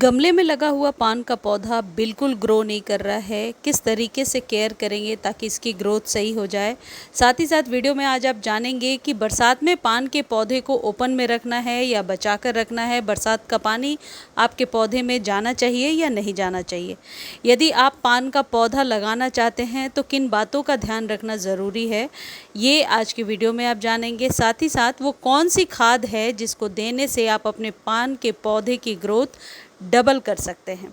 गमले में लगा हुआ पान का पौधा बिल्कुल ग्रो नहीं कर रहा है। किस तरीके से केयर करेंगे ताकि इसकी ग्रोथ सही हो जाए। साथ ही साथ वीडियो में आज आप जानेंगे कि बरसात में पान के पौधे को ओपन में रखना है या बचा कर रखना है। बरसात का पानी आपके पौधे में जाना चाहिए या नहीं जाना चाहिए। यदि आप पान का पौधा लगाना चाहते हैं तो किन बातों का ध्यान रखना ज़रूरी है, ये आज की वीडियो में आप जानेंगे। साथ ही साथ वो कौन सी खाद है जिसको देने से आप अपने पान के पौधे की ग्रोथ डबल कर सकते हैं।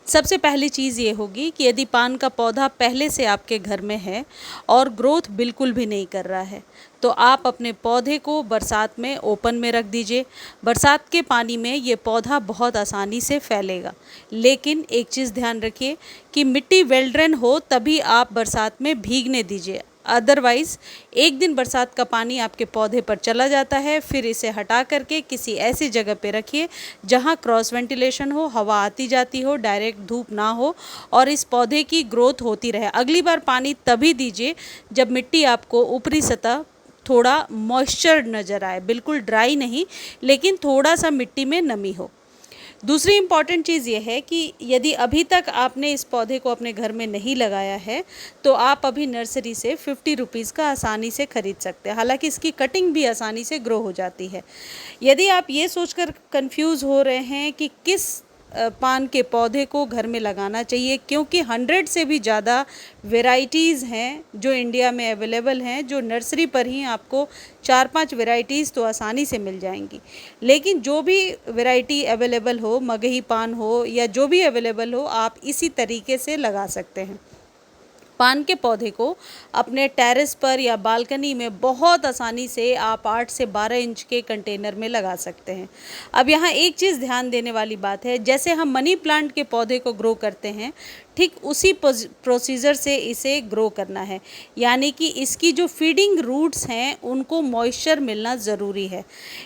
सबसे पहली चीज़ ये होगी कि यदि पान का पौधा पहले से आपके घर में है और ग्रोथ बिल्कुल भी नहीं कर रहा है तो आप अपने पौधे को बरसात में ओपन में रख दीजिए। बरसात के पानी में ये पौधा बहुत आसानी से फैलेगा, लेकिन एक चीज़ ध्यान रखिए कि मिट्टी वेल ड्रेन हो तभी आप बरसात में भीगने दीजिए। अदरवाइज़ एक दिन बरसात का पानी आपके पौधे पर चला जाता है, फिर इसे हटा करके किसी ऐसी जगह पे रखिए जहाँ क्रॉस वेंटिलेशन हो, हवा आती जाती हो, डायरेक्ट धूप ना हो और इस पौधे की ग्रोथ होती रहे। अगली बार पानी तभी दीजिए जब मिट्टी आपको ऊपरी सतह थोड़ा मॉइस्चर नज़र आए, बिल्कुल ड्राई नहीं लेकिन थोड़ा सा मिट्टी में नमी हो। दूसरी इम्पॉर्टेंट चीज़ ये है कि यदि अभी तक आपने इस पौधे को अपने घर में नहीं लगाया है तो आप अभी नर्सरी से 50 रुपीज़ का आसानी से ख़रीद सकते हैं। हालांकि इसकी कटिंग भी आसानी से ग्रो हो जाती है। यदि आप ये सोचकर कंफ्यूज हो रहे हैं कि किस पान के पौधे को घर में लगाना चाहिए, क्योंकि 100 से भी ज़्यादा वेराइटीज़ हैं जो इंडिया में अवेलेबल हैं, जो नर्सरी पर ही आपको 4-5 वेराइटीज़ तो आसानी से मिल जाएंगी। लेकिन जो भी वेराइटी अवेलेबल हो, मगही पान हो या जो भी अवेलेबल हो, आप इसी तरीके से लगा सकते हैं। पान के पौधे को अपने टेरेस पर या बालकनी में बहुत आसानी से आप 8 से 12 इंच के कंटेनर में लगा सकते हैं। अब यहाँ एक चीज़ ध्यान देने वाली बात है, जैसे हम मनी प्लांट के पौधे को ग्रो करते हैं, ठीक उसी प्रोसीजर से इसे ग्रो करना है। यानी कि इसकी जो फीडिंग रूट्स हैं उनको मॉइस्चर मिलना ज़रूरी है।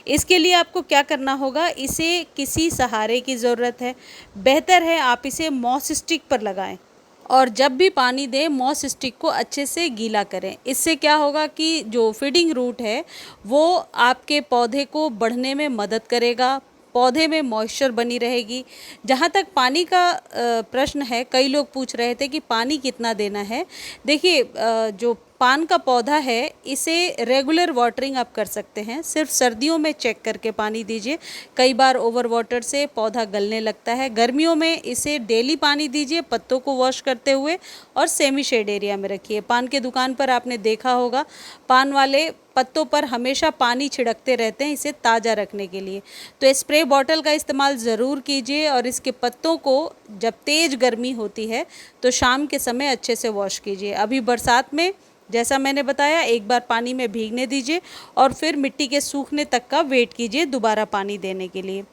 इसके लिए आपको क्या करना होगा, इसे किसी सहारे की ज़रूरत है। बेहतर है आप इसे मॉस स्टिक पर लगाएं और जब भी पानी दें मॉस स्टिक को अच्छे से गीला करें। इससे क्या होगा कि जो फीडिंग रूट है वो आपके पौधे को बढ़ने में मदद करेगा, पौधे में मॉइस्चर बनी रहेगी। जहाँ तक पानी का प्रश्न है, कई लोग पूछ रहे थे कि पानी कितना देना है। देखिए, जो पान का पौधा है इसे रेगुलर वाटरिंग आप कर सकते हैं, सिर्फ सर्दियों में चेक करके पानी दीजिए। कई बार ओवर वाटर से पौधा गलने लगता है। गर्मियों में इसे डेली पानी दीजिए, पत्तों को वॉश करते हुए, और सेमी शेड एरिया में रखिए। पान के दुकान पर आपने देखा होगा, पान वाले पत्तों पर हमेशा पानी छिड़कते रहते हैं इसे ताज़ा रखने के लिए। तो स्प्रे बॉटल का इस्तेमाल ज़रूर कीजिए और इसके पत्तों को जब तेज़ गर्मी होती है तो शाम के समय अच्छे से वॉश कीजिए। अभी बरसात में जैसा मैंने बताया, एक बार पानी में भीगने दीजिए और फिर मिट्टी के सूखने तक का वेट कीजिए दोबारा पानी देने के लिए।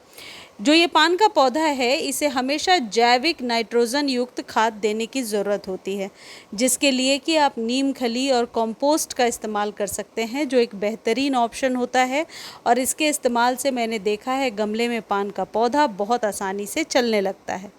जो ये पान का पौधा है इसे हमेशा जैविक नाइट्रोजन युक्त खाद देने की ज़रूरत होती है, जिसके लिए कि आप नीम खली और कंपोस्ट का इस्तेमाल कर सकते हैं, जो एक बेहतरीन ऑप्शन होता है। और इसके इस्तेमाल से मैंने देखा है गमले में पान का पौधा बहुत आसानी से चलने लगता है।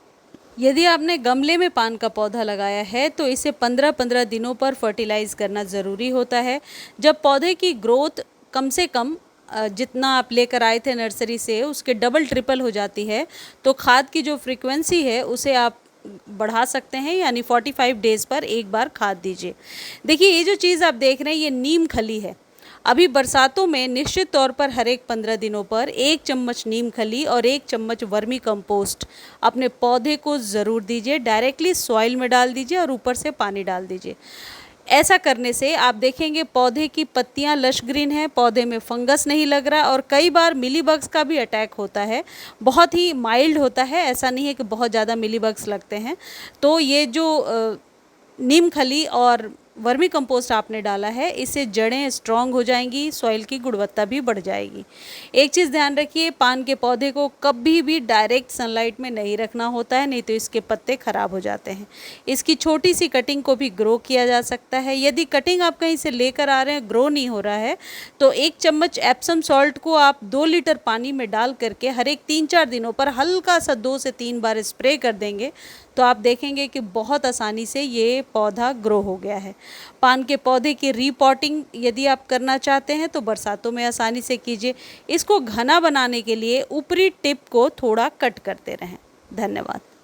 यदि आपने गमले में पान का पौधा लगाया है तो इसे 15-15 दिनों पर फर्टिलाइज़ करना ज़रूरी होता है। जब पौधे की ग्रोथ कम से कम जितना आप लेकर आए थे नर्सरी से उसके डबल ट्रिपल हो जाती है तो खाद की जो फ्रीक्वेंसी है उसे आप बढ़ा सकते हैं, यानी 45 डेज़ पर एक बार खाद दीजिए। देखिए, ये जो चीज़ आप देख रहे हैं ये नीम खली है। अभी बरसातों में निश्चित तौर पर हर एक 15 दिनों पर 1 चम्मच नीम खली और 1 चम्मच वर्मी कंपोस्ट अपने पौधे को ज़रूर दीजिए। डायरेक्टली सॉइल में डाल दीजिए और ऊपर से पानी डाल दीजिए। ऐसा करने से आप देखेंगे पौधे की पत्तियां लश ग्रीन हैं, पौधे में फंगस नहीं लग रहा और कई बार मिलीबग्स का भी अटैक होता है। बहुत ही माइल्ड होता है, ऐसा नहीं है कि बहुत ज़्यादा मिलीबग्स लगते हैं। तो ये जो नीम खली और वर्मी कंपोस्ट आपने डाला है, इससे जड़ें स्ट्रांग हो जाएंगी, सॉइल की गुणवत्ता भी बढ़ जाएगी। एक चीज़ ध्यान रखिए, पान के पौधे को कभी भी डायरेक्ट सनलाइट में नहीं रखना होता है, नहीं तो इसके पत्ते खराब हो जाते हैं। इसकी छोटी सी कटिंग को भी ग्रो किया जा सकता है। यदि कटिंग आप कहीं से लेकर आ रहे हैं, ग्रो नहीं हो रहा है, तो 1 चम्मच एप्सम सॉल्ट को आप 2 लीटर पानी में डाल करके हर एक 3-4 दिनों पर हल्का सा 2 से 3 बार स्प्रे कर देंगे तो आप देखेंगे कि बहुत आसानी से ये पौधा ग्रो हो गया है। पान के पौधे की रीपॉटिंग यदि आप करना चाहते हैं तो बरसातों में आसानी से कीजिए। इसको घना बनाने के लिए ऊपरी टिप को थोड़ा कट करते रहें। धन्यवाद।